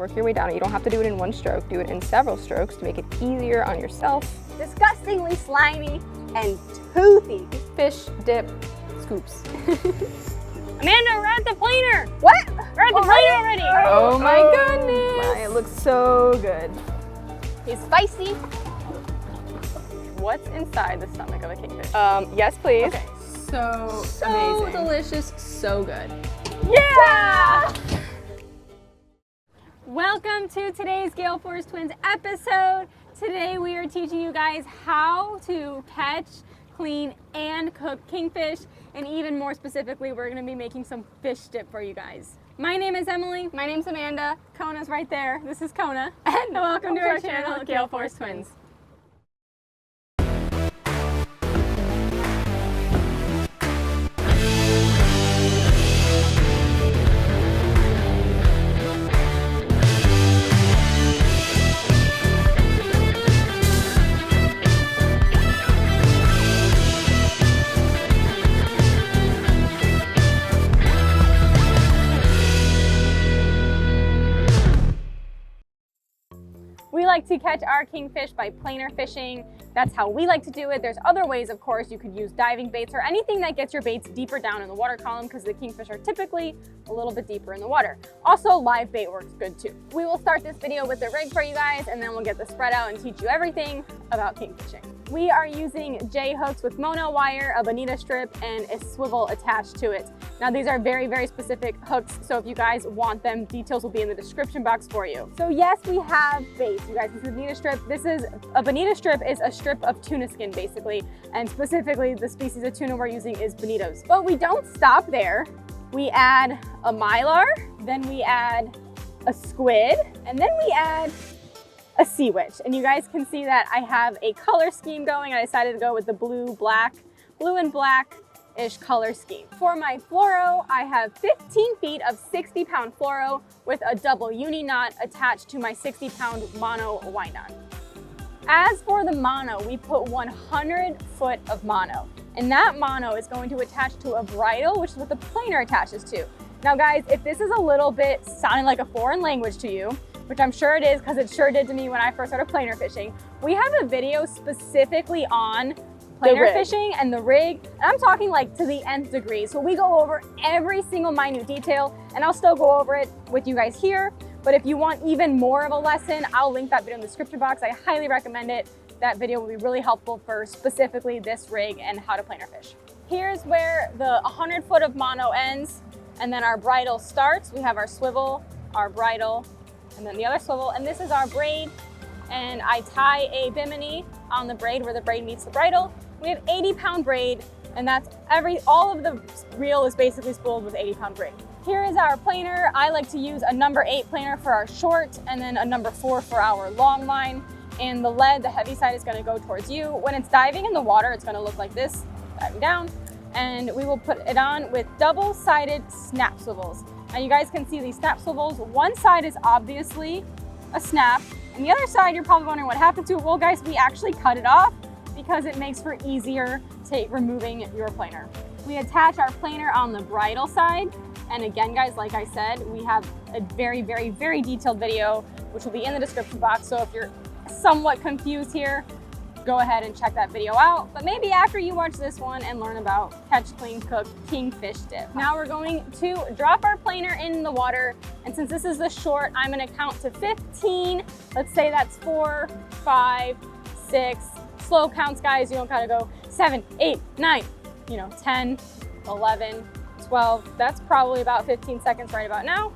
Work your way down. You don't have to do it in one stroke. Do it in several strokes to make it easier on yourself. Disgustingly slimy and toothy. Fish dip scoops. Amanda, we're at the planer. What? We're at the planer already. Oh my goodness. It looks so good. He's spicy. What's inside the stomach of a kingfish? Yes, please. Okay. So amazing. Delicious, so good. Yeah! Welcome to today's Gale Force Twins episode. Today we are teaching you guys how to catch, clean, and cook kingfish. And even more specifically, we're gonna be making some fish dip for you guys. My name is Emily. My name's Amanda. Kona's right there. This is Kona. And welcome to our channel, Gale Force Twins. We like to catch our kingfish by planer fishing. That's how we like to do it. There's other ways, of course. You could use diving baits or anything that gets your baits deeper down in the water column because the kingfish are typically a little bit deeper in the water. Also, live bait works good too. We will start this video with the rig for you guys, and then we'll get the spread out and teach you everything about kingfishing. We are using J hooks with mono wire, a bonita strip, and a swivel attached to it. Now these are very, very specific hooks, so if you guys want them, details will be in the description box for you. So yes, we have baits. You guys, this is a bonita strip. A bonita strip is a strip of tuna skin basically, and specifically the species of tuna we're using is bonitos. But we don't stop there. We add a mylar, then we add a squid, and then we add a sea witch. And you guys can see that I have a color scheme going. I decided to go with the blue and black-ish color scheme. For my fluoro, I have 15 feet of 60-pound fluoro with a double uni knot attached to my 60-pound mono wind-on. As for the mono, we put 100 foot of mono, and that mono is going to attach to a bridle, which is what the planer attaches to. Now guys, if this is a little bit sounding like a foreign language to you, which I'm sure it is because it sure did to me when I first started planer fishing, we have a video specifically on planer fishing and the rig, and I'm talking like to the nth degree. So we go over every single minute detail, and I'll still go over it with you guys here. But if you want even more of a lesson, I'll link that video in the description box. I highly recommend it. That video will be really helpful for specifically this rig and how to planer fish. Here's where the 100 foot of mono ends, and then our bridle starts. We have our swivel, our bridle, and then the other swivel, and this is our braid. And I tie a bimini on the braid where the braid meets the bridle. We have 80-pound braid, and that's all of the reel is basically spooled with 80-pound braid. Here is our planer. I like to use a number 8 planer for our short, and then a number 4 for our long line. And the lead, the heavy side, is gonna go towards you. When it's diving in the water, it's gonna look like this, diving down. And we will put it on with double-sided snap swivels. Now you guys can see these snap swivels. One side is obviously a snap, and the other side, you're probably wondering what happened to it. Well guys, we actually cut it off because it makes for easier removing your planer. We attach our planer on the bridle side. And again, guys, like I said, we have a very, very, very detailed video, which will be in the description box. So if you're somewhat confused here, go ahead and check that video out. But maybe after you watch this one and learn about catch, clean, cook, kingfish dip. Now we're going to drop our planer in the water. And since this is the short, I'm gonna count to 15. Let's say that's 4, 5, 6. Slow counts, guys. You don't gotta go 7, 8, 9, 10, 11, 12. That's probably about 15 seconds right about now.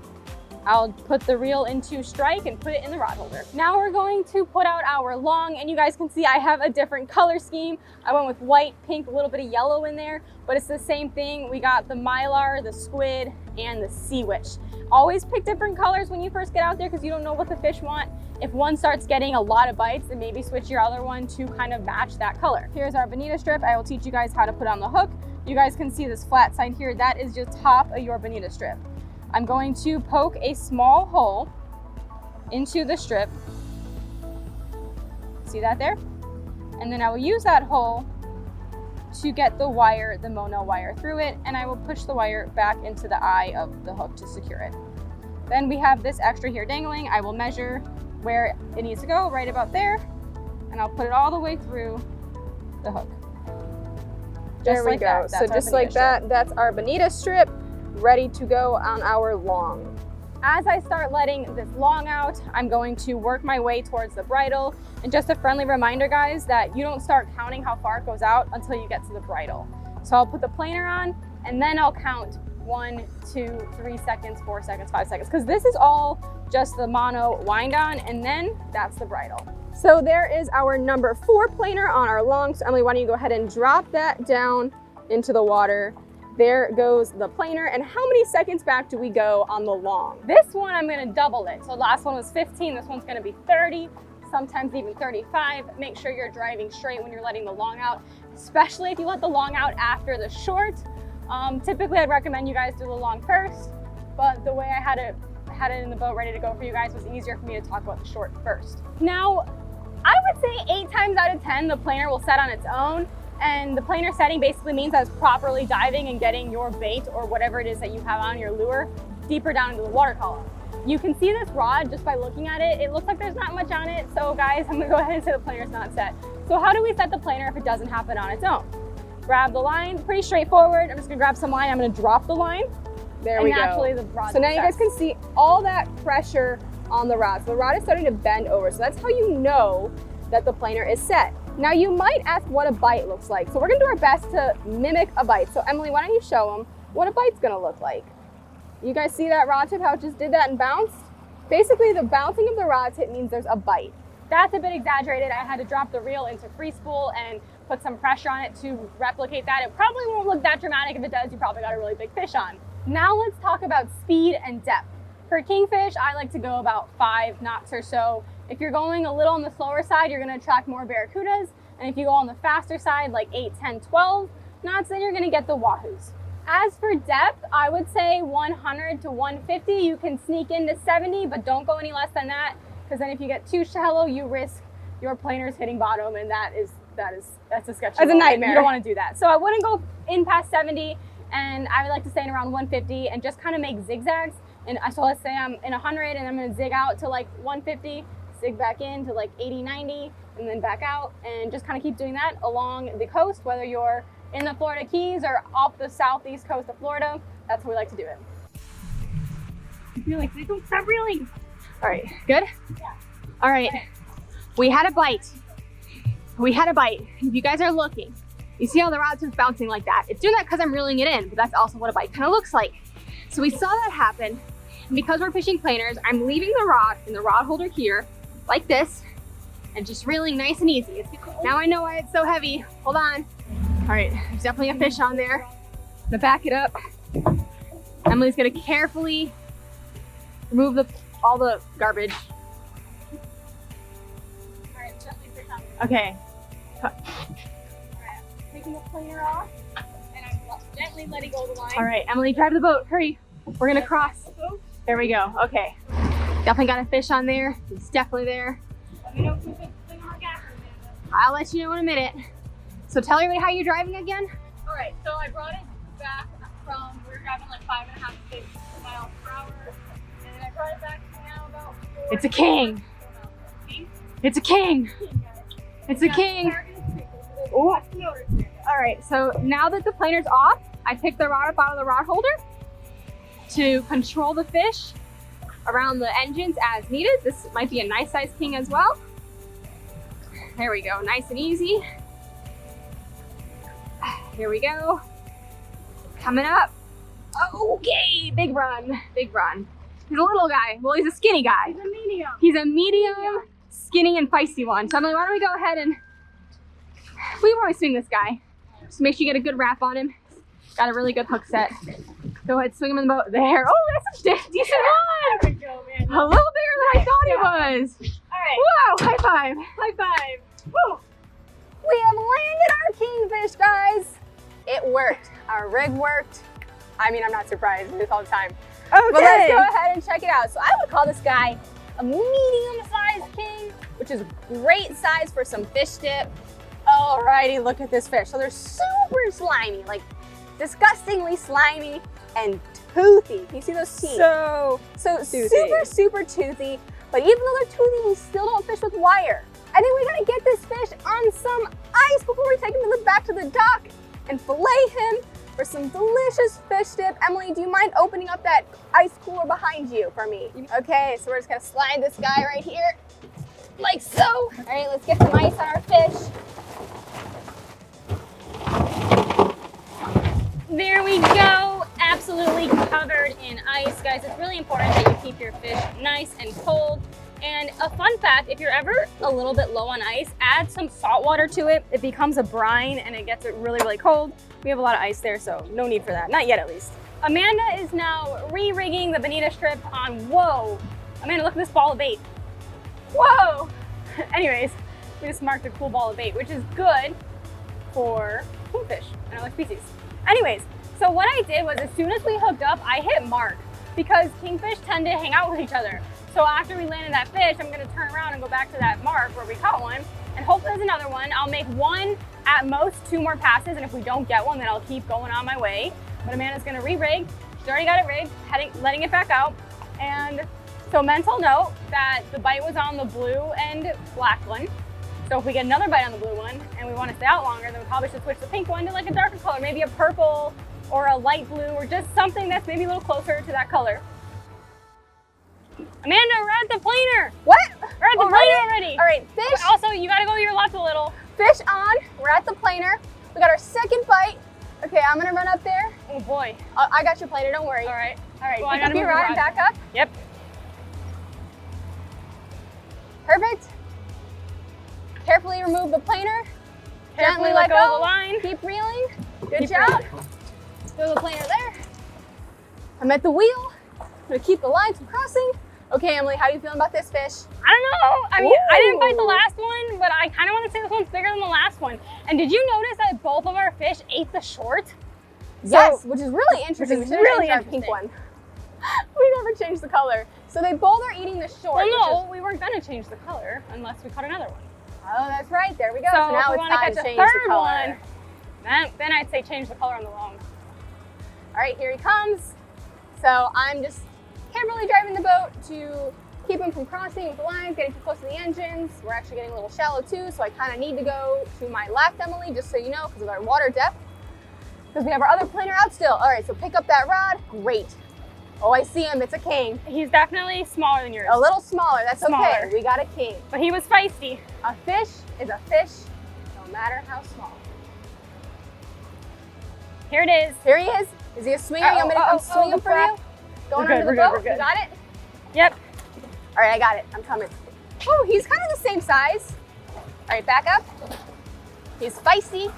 I'll put the reel into strike and put it in the rod holder. Now we're going to put out our long, and you guys can see I have a different color scheme. I went with white, pink, a little bit of yellow in there, but it's the same thing. We got the mylar, the squid, and the sea witch. Always pick different colors when you first get out there because you don't know what the fish want. If one starts getting a lot of bites, then maybe switch your other one to kind of match that color. Here's our bonita strip. I will teach you guys how to put on the hook. You guys can see this flat side here. That is just top of your bonita strip. I'm going to poke a small hole into the strip. See that there? And then I will use that hole to get the wire, the mono wire through it, and I will push the wire back into the eye of the hook to secure it. Then we have this extra here dangling. I will measure where it needs to go, right about there, and I'll put it all the way through the hook. There we go. So just like that, that's our bonita strip ready to go on our long. As I start letting this long out, I'm going to work my way towards the bridle. And just a friendly reminder, guys, that you don't start counting how far it goes out until you get to the bridle. So I'll put the planer on, and then I'll count 1, 2, 3 seconds, 4 seconds, 5 seconds, because this is all just the mono wind on, and then that's the bridle. So there is our number 4 planer on our long. So Emily, why don't you go ahead and drop that down into the water. There goes the planer. And how many seconds back do we go on the long? This one, I'm gonna double it. So last one was 15, this one's gonna be 30, sometimes even 35. Make sure you're driving straight when you're letting the long out, especially if you let the long out after the short. Typically, I'd recommend you guys do the long first, but the way I had it in the boat ready to go for you guys was easier for me to talk about the short first. Now, I would say 8 times out of 10, the planer will set on its own. And the planer setting basically means that it's properly diving and getting your bait or whatever it is that you have on your lure deeper down into the water column. You can see this rod just by looking at it. It looks like there's not much on it. So guys, I'm gonna go ahead and say the planer's not set. So how do we set the planer if it doesn't happen on its own? Grab the line, pretty straightforward. I'm just gonna grab some line. I'm gonna drop the line. There we go. Naturally the rod So now you sets. guys can see all that pressure on the rod. So the rod is starting to bend over. So that's how you know that the planer is set. Now you might ask what a bite looks like. So we're gonna do our best to mimic a bite. So Emily, why don't you show them what a bite's gonna look like? You guys see that rod tip, how it just did that and bounced? Basically the bouncing of the rod tip means there's a bite. That's a bit exaggerated. I had to drop the reel into free spool and put some pressure on it to replicate that. It probably won't look that dramatic. If it does, you probably got a really big fish on. Now let's talk about speed and depth. For kingfish, I like to go about 5 knots or so. If you're going a little on the slower side, you're gonna attract more barracudas. And if you go on the faster side, like 8, 10, 12 knots, then you're gonna get the wahoos. As for depth, I would say 100 to 150. You can sneak into 70, but don't go any less than that, because then if you get too shallow, you risk your planers hitting bottom, and that's a sketchy. That's a nightmare. You don't want to do that. So I wouldn't go in past 70, and I would like to stay in around 150 and just kind of make zigzags. And so let's say I'm in 100 and I'm gonna zig out to like 150, zig back in to like 80, 90, and then back out, and just kind of keep doing that along the coast, whether you're in the Florida Keys or off the southeast coast of Florida. That's how we like to do it. You're like, don't stop reeling. All right, good? Yeah. All right, we had a bite. We had a bite. If you guys are looking, you see how the rod's just bouncing like that. It's doing that because I'm reeling it in, but that's also what a bite kind of looks like. So we saw that happen. And because we're fishing planers, I'm leaving the rod in the rod holder here, like this, and just reeling nice and easy. Now I know why it's so heavy. Hold on. All right, there's definitely a fish on there. I'm gonna back it up. Emily's gonna carefully remove all the garbage. All right, gently fish on. Okay. All right, taking the planer off, and I'm gently letting go of the line. All right, Emily, drive the boat. Hurry. We're gonna cross. There we go. Okay. Definitely got a fish on there. It's definitely there. Let me know if you think it's on gas, Amanda. I'll let you know in a minute. So tell everybody how you're driving again. All right, so I brought it back from, we were driving like 5.5 to 6 miles per hour, and then I brought it back to now about 4. It's a king. It's a king. It's a king. Ooh. All right, so now that the planer's off, I picked the rod up out of the rod holder to control the fish around the engines as needed. This might be a nice size king as well. There we go, nice and easy. Here we go. Coming up. Okay, big run, big run. He's a little guy. Well, he's a skinny guy. He's a medium. He's a medium, skinny, and feisty one. So Emily, why don't we go ahead and we can probably swing this guy. Just make sure you get a good wrap on him. Got a really good hook set. Go ahead, swing him in the boat. There. Oh, that's a decent one. There we go, man. A little bigger than I thought it was. All right. Wow, high five. High five. Woo. We have landed our kingfish, guys. It worked. Our rig worked. I mean, I'm not surprised. We do this all the time. Okay. But let's go ahead and check it out. So I would call this guy a medium-sized king, which is great size for some fish dip. Alrighty, look at this fish. So they're super slimy, like disgustingly slimy and toothy. Can you see those teeth? So toothy. super toothy. But even though they're toothy, we still don't fish with wire. I think we're gonna get this fish on some ice before we take him back to the dock and fillet him for some delicious fish dip. Emily, do you mind opening up that ice cooler behind you for me? Okay, so we're just gonna slide this guy right here, like so. All right, let's get some ice on our fish. There we go, absolutely covered in ice. Guys, it's really important that you keep your fish nice and cold. And a fun fact, if you're ever a little bit low on ice, add some salt water to it. It becomes a brine and it gets it really, really cold. We have a lot of ice there, so no need for that, not yet at least. Amanda is now re-rigging the bonita strip on, whoa. Amanda, look at this ball of bait. Whoa. Anyways, we just marked a cool ball of bait, which is good for kingfish and other species. Anyways, so what I did was as soon as we hooked up, I hit mark because kingfish tend to hang out with each other. So after we landed that fish, I'm gonna turn around and go back to that mark where we caught one and hopefully there's another one. I'll make one, at most 2 more passes, and if we don't get one, then I'll keep going on my way. But Amanda's gonna re-rig. She's already got it rigged, letting it back out. And so mental note that the bite was on the blue and black one. So if we get another bite on the blue one and we want to stay out longer, then we probably should switch the pink one to like a darker color, maybe a purple or a light blue or just something that's maybe a little closer to that color. Amanda, we're at the planer. What? We're at the planer already. All right, fish. But also, you gotta go to your left a little. Fish on, we're at the planer. We got our second bite. Okay, I'm gonna run up there. Oh boy. I got your planer, don't worry. All right. All right, Well, I pick up gotta your move the rod and rod. back up. Yep. Perfect. Carefully remove the planer. Carefully Gently let go of the line. Keep reeling. Good Keep job. reeling. Throw the planer there. I'm at the wheel. I'm gonna keep the lines from crossing. Okay, Emily, how are you feeling about this fish? I don't know. I mean, I didn't bite the Ooh. last one, but I kind of want to say this one's bigger than the last one. And did you notice that both of our fish ate the short? Yes, which is really interesting. Which is We should've really changed our pink one. We never changed the color. So they both are eating the short. Well, no, we weren't gonna change the color unless we caught another one. Oh, that's right. There we go. So So now if we it's want to time catch to a change the third color. one, then I'd say change the color on the long. All right, here he comes. So I'm just carefully driving the boat to keep him from crossing with the lines, getting too close to the engines. We're actually getting a little shallow too, so I kind of need to go to my left, Emily, just so you know, because of our water depth. Because we have our other planer out still. All right, so pick up that rod. Great. Oh, I see him. It's a king. He's definitely smaller than yours, A little smaller. That's Smaller. okay. We got a king. but he was feisty. A fish is a fish, no matter how small. Here it is. Here he is. Is he a swinger? You want me to come swing him for you? Going under the boat. we're good. You got it? Yep. All right, I got it. I'm coming. Oh, he's kind of the same size. All right, back up. He's feisty.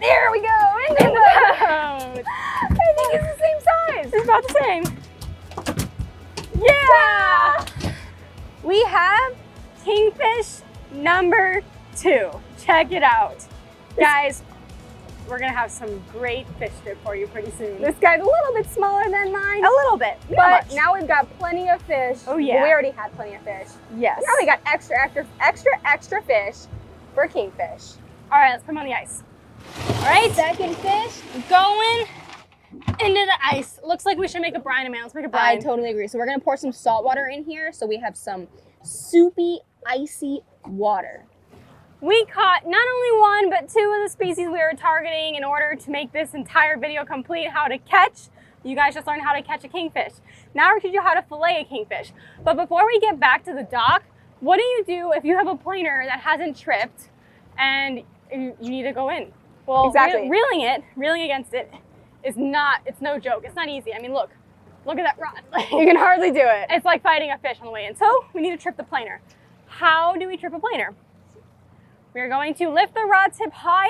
There we go. In the boat. I think he's the same size. It's about the same. Yeah! We have kingfish number 2. Check it out. Guys, we're gonna have some great fish dip for you pretty soon. This guy's a little bit smaller than mine. A little bit, not But much. now we've got plenty of fish. Oh, yeah. Well, we already had plenty of fish. Yes. Now we got extra fish for kingfish. All right, let's put them on the ice. All right, Second fish. going into the ice. Looks like we should make a brine, man. Let's make a brine. I totally agree. So we're gonna pour some salt water in here so we have some soupy, icy water. We caught not only one, but 2 of the species we were targeting in order to make this entire video complete. How to catch. You guys just learned how to catch a kingfish. Now we're gonna teach you how to fillet a kingfish. But before we get back to the dock, what do you do if you have a planer that hasn't tripped and you need to go in? Well, Exactly. reeling against it is not, it's no joke. It's not easy. I mean, look at that rod. You can hardly do it. It's like fighting a fish on the way in. So we need to trip the planer. How do we trip a planer? We're going to lift the rod tip high,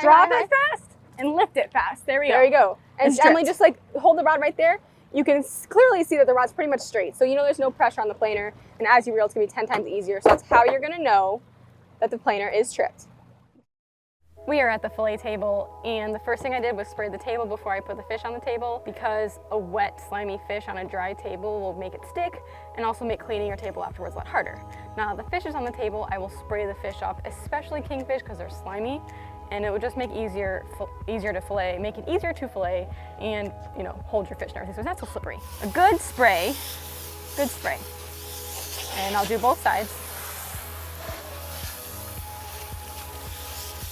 drop it fast, and lift it fast. There we go. There you go. And It's Emily, tripped. just like hold the rod right there. You can clearly see that the rod's pretty much straight. So you know there's no pressure on the planer. And as you reel, it's gonna be 10 times easier. So that's how you're gonna know that the planer is tripped. We are at the fillet table, and the first thing I did was spray the table before I put the fish on the table because a wet, slimy fish on a dry table will make it stick and also make cleaning your table afterwards a lot harder. Now that the fish is on the table, I will spray the fish off, especially kingfish because they're slimy, and it would just make easier to fillet, make it easier to fillet, and you know, hold your fish and everything, so it's not so slippery. A good spray, and I'll do both sides.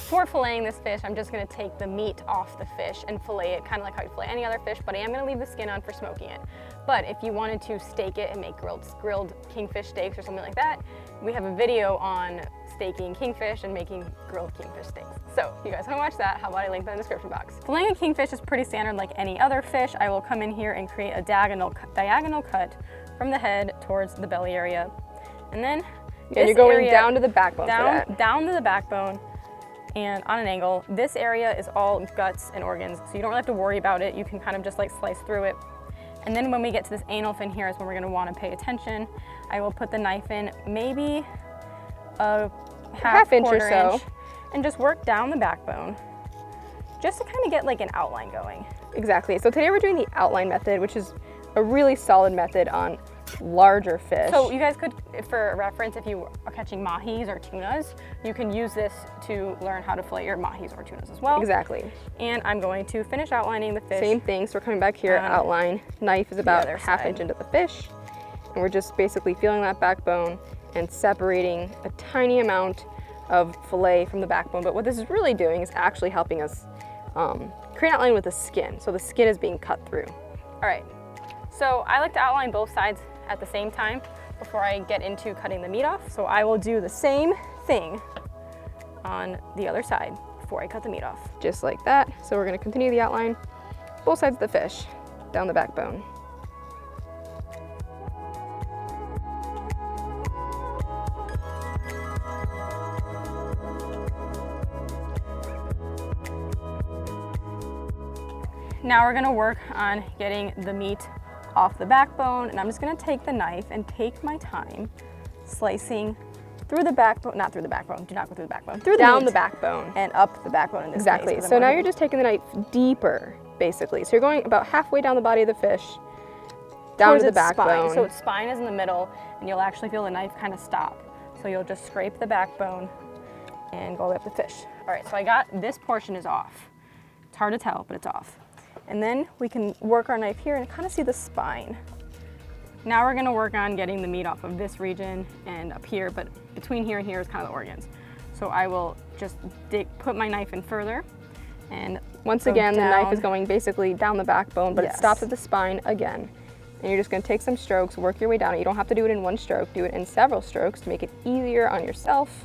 For filleting this fish, I'm just gonna take the meat off the fish and fillet it, kind of like how you fillet any other fish, but I am gonna leave the skin on for smoking it. But if you wanted to steak it and make grilled kingfish steaks or something like that, we have a video on staking kingfish and making grilled kingfish steaks. So if you guys wanna watch that, how about I link that in the description box. Filleting a kingfish is pretty standard like any other fish. I will come in here and create a diagonal cut from the head towards the belly area. And then you're going down to the backbone down to the backbone, and on an angle. This area is all guts and organs, so you don't really have to worry about it. You can kind of just like slice through it. And then when we get to this anal fin here is when we're gonna wanna pay attention. I will put the knife in maybe a half inch or so, and just work down the backbone, just to kind of get like an outline going. Exactly, so today we're doing the outline method, which is a really solid method on larger fish. So you guys could, for reference, if you are catching mahis or tunas, you can use this to learn how to fillet your mahis or tunas as well. Exactly. And I'm going to finish outlining the fish. Same thing, so we're coming back here, outline. Knife is about a half inch into the fish. And we're just basically feeling that backbone and separating a tiny amount of fillet from the backbone. But what this is really doing is actually helping us create an outline with the skin. So the skin is being cut through. All right, so I like to outline both sides at the same time before I get into cutting the meat off. So I will do the same thing on the other side before I cut the meat off. Just like that. So we're gonna continue the outline, both sides of the fish, down the backbone. Now we're gonna work on getting the meat off the backbone, and I'm just gonna take the knife and take my time slicing through the backbone, not through the backbone, do not go through the backbone, through the down meat the backbone and up the backbone in this exactly case, so now you're just taking the knife deeper basically, so you're going about halfway down the body of the fish down to the backbone. Spine. So its spine is in the middle, and you'll actually feel the knife kind of stop, so you'll just scrape the backbone and go up the fish. All right, so I got this portion is off. It's hard to tell, but it's off. And then we can work our knife here and kind of see the spine. Now we're gonna work on getting the meat off of this region and up here, but between here and here is kind of the organs. So I will just put my knife in further, and once again, the knife is going basically down the backbone, but it stops at the spine again. And you're just gonna take some strokes, work your way down. You don't have to do it in one stroke, do it in several strokes to make it easier on yourself,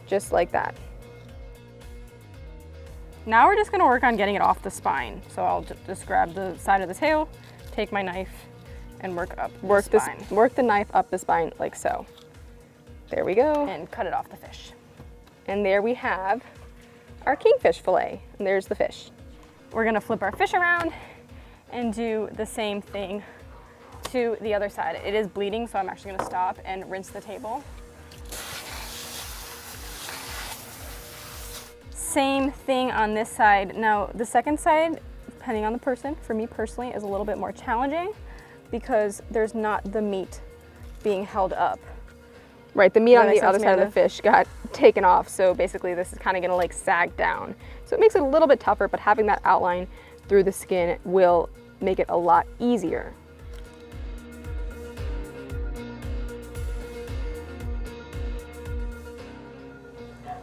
just like that. Now we're just gonna work on getting it off the spine. So I'll just grab the side of the tail, take my knife, and work up the spine. Work the knife up the spine like so. There we go. And cut it off the fish. And there we have our kingfish fillet. And there's the fish. We're gonna flip our fish around and do the same thing to the other side. It is bleeding, so I'm actually gonna stop and rinse the table. Same thing on this side. Now, the second side, depending on the person, for me personally, is a little bit more challenging because there's not the meat being held up. Right, the meat on the other side of the fish got taken off, so basically this is kind of gonna like sag down. So it makes it a little bit tougher, but having that outline through the skin will make it a lot easier.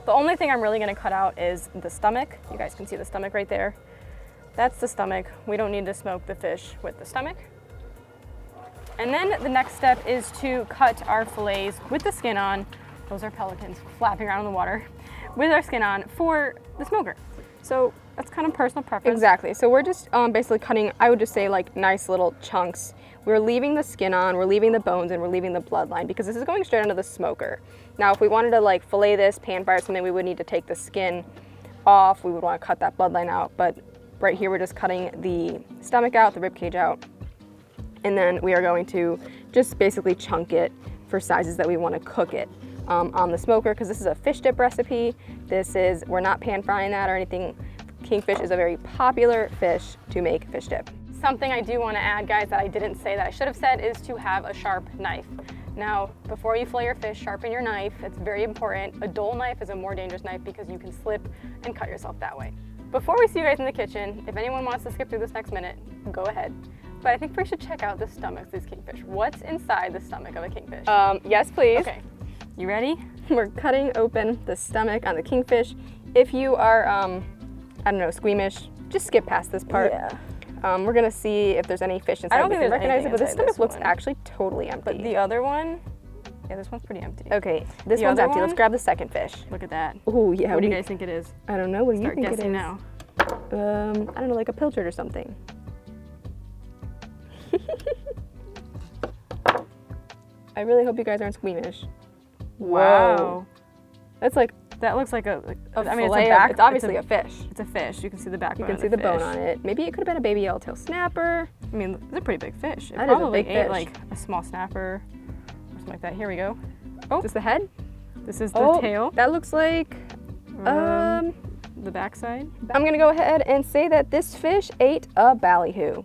The only thing I'm really gonna cut out is the stomach. You guys can see the stomach right there. That's the stomach. We don't need to smoke the fish with the stomach. And then the next step is to cut our fillets with the skin on. Those are pelicans flapping around in the water. With our skin on for the smoker. So that's kind of personal preference. Exactly, so we're just basically cutting, I would just say like nice little chunks. We're leaving the skin on, we're leaving the bones, and we're leaving the bloodline because this is going straight into the smoker. Now, if we wanted to like fillet this, pan fry or something, we would need to take the skin off. We would want to cut that bloodline out, but right here we're just cutting the stomach out, the rib cage out, and then we are going to just basically chunk it for sizes that we want to cook it on the smoker because this is a fish dip recipe. We're not pan frying that or anything. Kingfish is a very popular fish to make fish dip. Something I do want to add, guys, that I didn't say that I should have said is to have a sharp knife. Now, before you fillet your fish, sharpen your knife. It's very important. A dull knife is a more dangerous knife because you can slip and cut yourself that way. Before we see you guys in the kitchen, if anyone wants to skip through this next minute, go ahead. But I think we should check out the stomachs of these kingfish. What's inside the stomach of a kingfish? Yes, please. Okay, you ready? We're cutting open the stomach on the kingfish. If you are, I don't know, squeamish, just skip past this part. Yeah. We're gonna see if there's any fish inside. I don't think we can there's recognize it, anything but this inside stomach this looks one. actually totally empty. But the other one, yeah, this one's pretty empty. Okay, this The one's other empty. Let's one? grab the second fish. Look at that. Oh yeah. What do you guys think it is? I don't know. What do you Start think it guessing is? now. I don't know, like a pilchard or something. I really hope you guys aren't squeamish. Wow. That's like That looks like a I mean, fillet it's a back. it's obviously a fish. It's a fish. You can see the backbone. You can see the bone on it. Maybe it could have been a baby yellowtail snapper. I mean, it's a pretty big fish. It That is a probably big ate fish. like a small snapper or something like that. Here we go. Is this the head? This is the tail. That looks like The backside. I'm gonna go ahead and say that this fish ate a ballyhoo.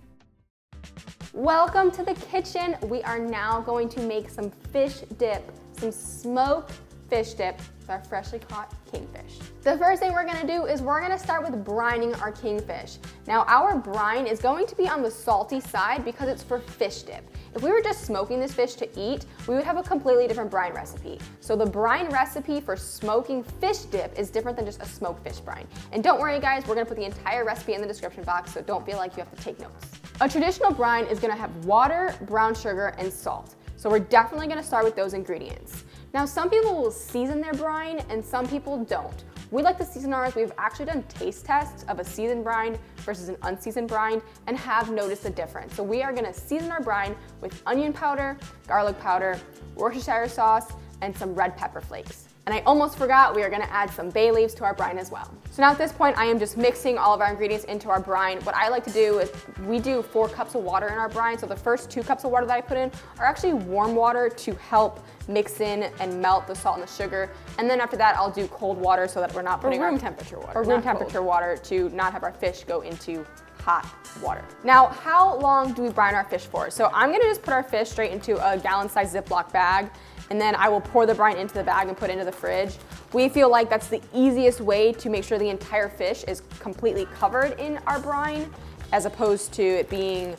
Welcome to the kitchen. We are now going to make some fish dip, some smoked fish dip with our freshly caught kingfish. The first thing we're gonna do is we're gonna start with brining our kingfish. Now our brine is going to be on the salty side because it's for fish dip. If we were just smoking this fish to eat, we would have a completely different brine recipe. So the brine recipe for smoking fish dip is different than just a smoked fish brine. And don't worry guys, we're gonna put the entire recipe in the description box, so don't feel like you have to take notes. A traditional brine is gonna have water, brown sugar, and salt. So we're definitely gonna start with those ingredients. Now some people will season their brine and some people don't. We like to season ours. We've actually done taste tests of a seasoned brine versus an unseasoned brine and have noticed a difference. So we are gonna season our brine with onion powder, garlic powder, Worcestershire sauce, and some red pepper flakes. And I almost forgot, we are gonna add some bay leaves to our brine as well. So now at this point, I am just mixing all of our ingredients into our brine. What I like to do is we do 4 cups of water in our brine. So the first 2 cups of water that I put in are actually warm water to help mix in and melt the salt and the sugar. And then after that, I'll do cold water so that we're not putting room temperature water. Or room not temperature cold. water to not have our fish go into hot water. Now, how long do we brine our fish for? So I'm gonna just put our fish straight into a gallon-sized Ziploc bag, and then I will pour the brine into the bag and put it into the fridge. We feel like that's the easiest way to make sure the entire fish is completely covered in our brine, as opposed to it being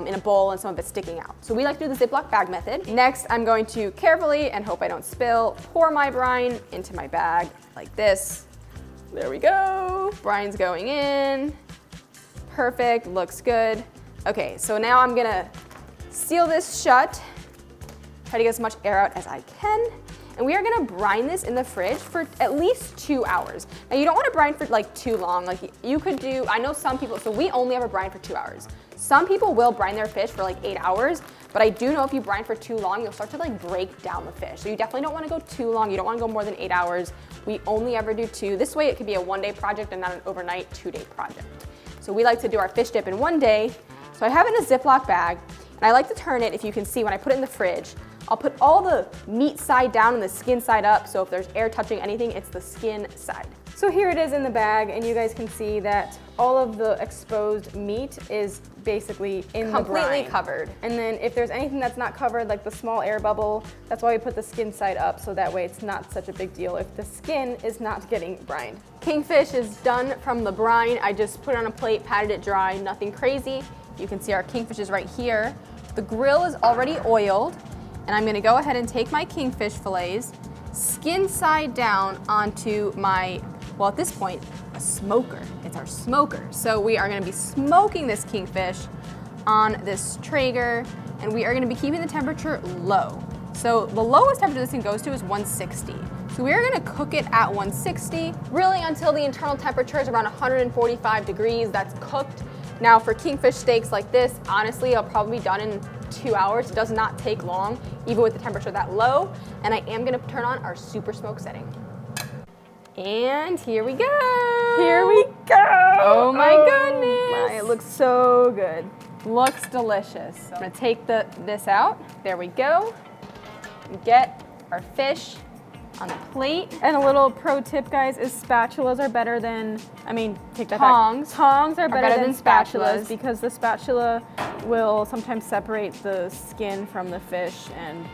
in a bowl and some of it sticking out. So we like to do the Ziploc bag method. Next, I'm going to carefully, and hope I don't spill, pour my brine into my bag like this. There we go. Brine's going in. Perfect, looks good. Okay, so now I'm gonna seal this shut. Try to get as much air out as I can. And we are gonna brine this in the fridge for at least 2 hours. Now you don't wanna brine for like too long. Like you could do, I know some people, so we only ever brine for 2 hours. Some people will brine their fish for like 8 hours, but I do know if you brine for too long, you'll start to like break down the fish. So you definitely don't wanna go too long. You don't wanna go more than 8 hours. We only ever do 2. This way it could be a 1-day project and not an overnight 2-day project. So we like to do our fish dip in 1 day. So I have it in a Ziploc bag, and I like to turn it, if you can see, when I put it in the fridge, I'll put all the meat side down and the skin side up, so if there's air touching anything, it's the skin side. So here it is in the bag, and you guys can see that all of the exposed meat is basically in the brine. Completely covered. And then if there's anything that's not covered, like the small air bubble, that's why we put the skin side up, so that way it's not such a big deal if the skin is not getting brined. Kingfish is done from the brine. I just put it on a plate, patted it dry, nothing crazy. You can see our kingfish is right here. The grill is already oiled, and I'm gonna go ahead and take my kingfish fillets, skin side down onto my, well at this point, a smoker. It's our smoker. So we are gonna be smoking this kingfish on this Traeger, and we are gonna be keeping the temperature low. So the lowest temperature this thing goes to is 160. So we are gonna cook it at 160, really until the internal temperature is around 145 degrees, that's cooked. Now for kingfish steaks like this, honestly, it'll probably be done in 2 hours. It does not take long, even with the temperature that low. And I am gonna turn on our super smoke setting. And here we go. Here we go! Oh my goodness. My, it looks so good. Looks delicious. So I'm gonna take this out. There we go. Get our fish on the plate. And a little pro tip, guys, is spatulas are better than, take that Tongs. back. Tongs are better than spatulas spatulas because the spatula will sometimes separate the skin from the fish, and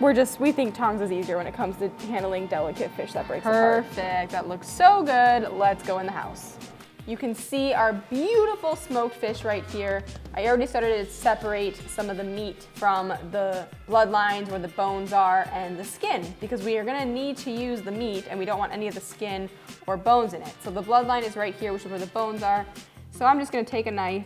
We think tongs is easier when it comes to handling delicate fish that breaks apart. Perfect, that looks so good. Let's go in the house. You can see our beautiful smoked fish right here. I already started to separate some of the meat from the bloodlines where the bones are and the skin, because we are gonna need to use the meat and we don't want any of the skin or bones in it. So the bloodline is right here, which is where the bones are. So I'm just gonna take a knife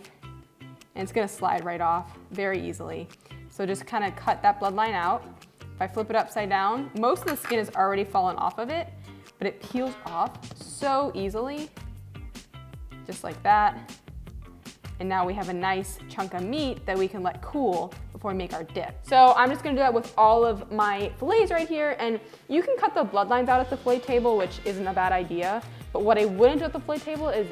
and it's gonna slide right off very easily. So just kind of cut that bloodline out. If I flip it upside down, most of the skin has already fallen off of it, but it peels off so easily. Just like that. And now we have a nice chunk of meat that we can let cool before we make our dip. So I'm just gonna do that with all of my fillets right here. And you can cut the bloodlines out at the fillet table, which isn't a bad idea. But what I wouldn't do at the fillet table is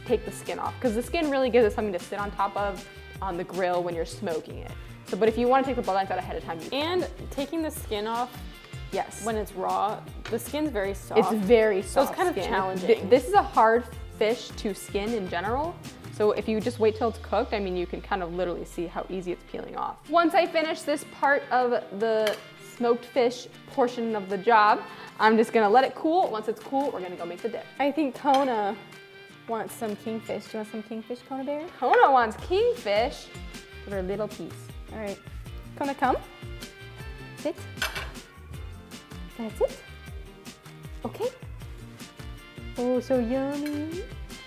take the skin off, because the skin really gives us something to sit on top of on the grill when you're smoking it. So, but if you wanna take the bloodlines out ahead of time, you can. And taking the skin off, yes, when it's raw, the skin's very soft. It's very soft. So it's kind of challenging. This is a hard fish to skin in general. So if you just wait till it's cooked, I mean, you can kind of literally see how easy it's peeling off. Once I finish this part of the smoked fish portion of the job, I'm just gonna let it cool. Once it's cool, we're gonna go make the dip. I think Kona wants some kingfish. Do you want some kingfish, Kona Bear? Kona wants kingfish. Give her a little piece. All right, Kona, come. Sit. That's it. Okay. Oh, so yummy.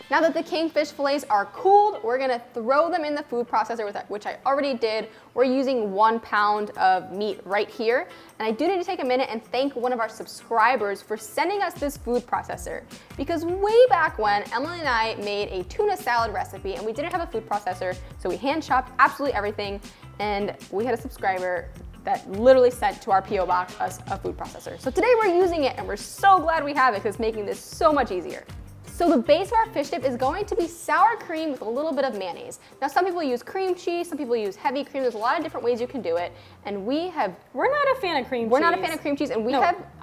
Now that the kingfish fillets are cooled, we're gonna throw them in the food processor, which I already did. We're using 1 pound of meat right here. And I do need to take a minute and thank one of our subscribers for sending us this food processor. Because way back when, Emily and I made a tuna salad recipe and we didn't have a food processor, so we hand chopped absolutely everything. And we had a subscriber that literally sent to our P.O. box us a food processor. So today we're using it and we're so glad we have it because it's making this so much easier. So the base of our fish dip is going to be sour cream with a little bit of mayonnaise. Now some people use cream cheese, some people use heavy cream. There's a lot of different ways you can do it. And we're not a fan of cream cheese. We're not a fan of cream cheese, and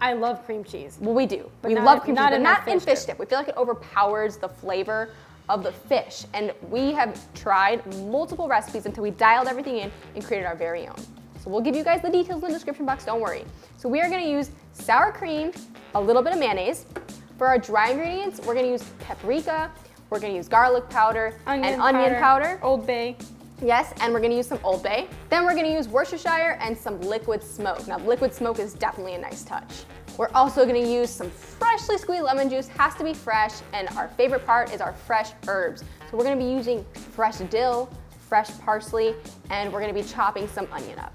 I love cream cheese. Well, we do. But we love cream cheese, but not in fish dip. We feel like it overpowers the flavor of the fish. And we have tried multiple recipes until we dialed everything in and created our very own. So we'll give you guys the details in the description box, don't worry. So we are gonna use sour cream, a little bit of mayonnaise. For our dry ingredients, we're gonna use paprika, we're gonna use garlic powder, and onion powder. Old Bay. Yes, and we're gonna use some Old Bay. Then we're gonna use Worcestershire and some liquid smoke. Now, liquid smoke is definitely a nice touch. We're also gonna use some freshly squeezed lemon juice, has to be fresh, and our favorite part is our fresh herbs. So we're gonna be using fresh dill, fresh parsley, and we're gonna be chopping some onion up.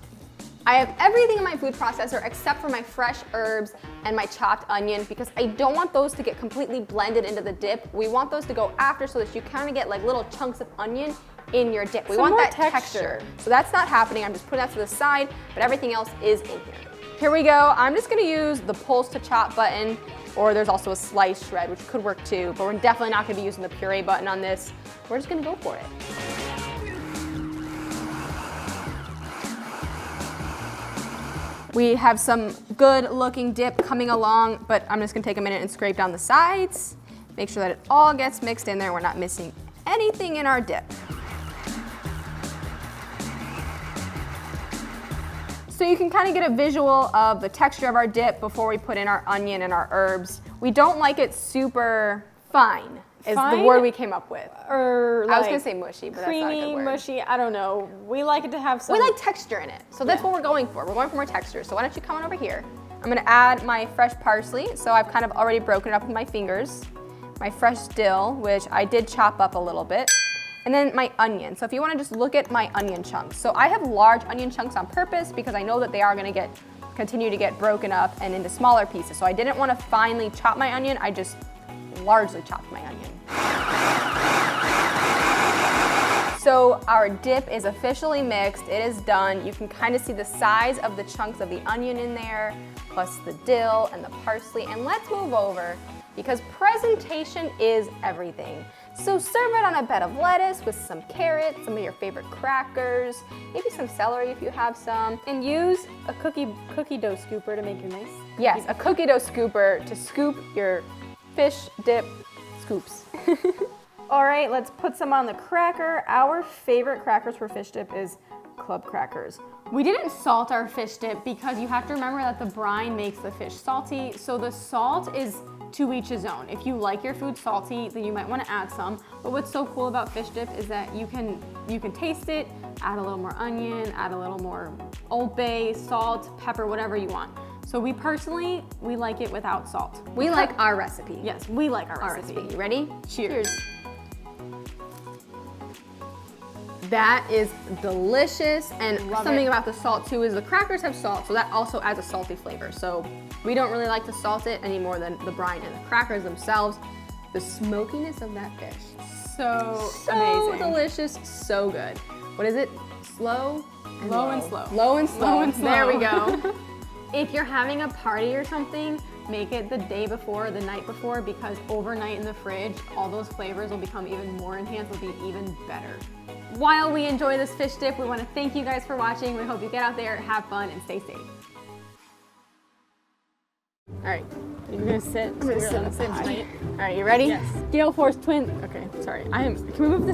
I have everything in my food processor except for my fresh herbs and my chopped onion because I don't want those to get completely blended into the dip. We want those to go after so that you kind of get like little chunks of onion in your dip. We want that texture. So that's not happening. I'm just putting that to the side, but everything else is in here. Here we go. I'm just gonna use the pulse to chop button, or there's also a slice shred, which could work too, but we're definitely not gonna be using the puree button on this. We're just gonna go for it. We have some good looking dip coming along, but I'm just gonna take a minute and scrape down the sides, make sure that it all gets mixed in there. We're not missing anything in our dip. So you can kind of get a visual of the texture of our dip before we put in our onion and our herbs. We don't like it super fine, is the word we came up with. Or I was gonna say mushy, but that's not a good creamy, word. mushy, I don't know. We like it to have some. We like texture in it, so that's what we're going for. We're going for more texture, so why don't you come on over here. I'm gonna add my fresh parsley, so I've kind of already broken it up with my fingers. My fresh dill, which I did chop up a little bit. And then my onion. So if you wanna just look at my onion chunks. So I have large onion chunks on purpose because I know that they are gonna continue to get broken up and into smaller pieces. So I didn't wanna finely chop my onion, I just largely chopped my onion. So our dip is officially mixed, it is done. You can kind of see the size of the chunks of the onion in there, plus the dill and the parsley. And let's move over because presentation is everything. So serve it on a bed of lettuce with some carrots, some of your favorite crackers, maybe some celery if you have some. And use a cookie dough scooper to make your nice. Yes, a cookie dough scooper to scoop your fish dip scoops. All right, let's put some on the cracker. Our favorite crackers for fish dip is club crackers. We didn't salt our fish dip because you have to remember that the brine makes the fish salty. So the salt is to each his own. If you like your food salty, then you might want to add some. But what's so cool about fish dip is that you can taste it, add a little more onion, add a little more Old Bay, salt, pepper, whatever you want. So we like it without salt. We like our recipe. Yes, we like our recipe. You ready? Cheers. That is delicious, and something it. about the salt too is the crackers have salt, so that also adds a salty flavor. So we don't really like to salt it any more than the brine and the crackers themselves. The smokiness of that fish, So so amazing. delicious, so good. What is it? Slow and Low and slow. Low and slow. Low and slow. There we go. If you're having a party or something, make it the day before or the night before, because overnight in the fridge, all those flavors will become even more enhanced, will be even better. While we enjoy this fish dip, we want to thank you guys for watching. We hope you get out there, have fun, and stay safe. All right, You're gonna sit. I'm gonna sit on the same side. height. All right, you ready? Yes. Gale Force twin. Okay, sorry. Can we move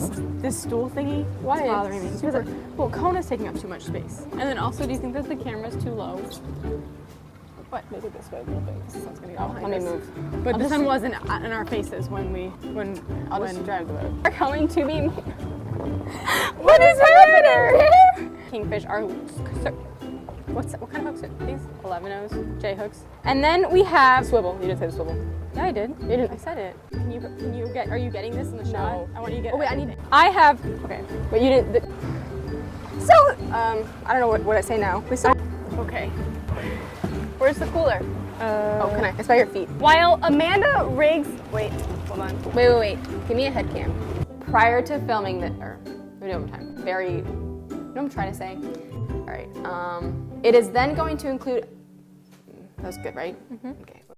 this stool thingy? Why? It's bothering me. It's Because super- well, Kona's taking up too much space. And then also, do you think that the camera's too low? What? Maybe this way a little bit. This sun's gonna go behind Let me us. move. But the sun wasn't in our faces when I'll just drive the boat. We're coming to be. What is happening? Kingfish are. What kind of hooks are these? 11-0s, J hooks. And then we have Swivel. You didn't say the swivel. Yeah, I did. You didn't. I said it. Can you get? Are you getting this in the shot? No. I want you to get. Oh wait, I need it. I have. Okay. But you didn't. So, I don't know what I say now. Okay. Where's the cooler? Oh, can I? It's by your feet. While Amanda rigs. Wait. Hold on. Wait. Give me a head cam. Prior to filming the, or we do it one time. You know what I'm trying to say? All right. It is then going to include. That's good, right? Mm-hmm. Okay.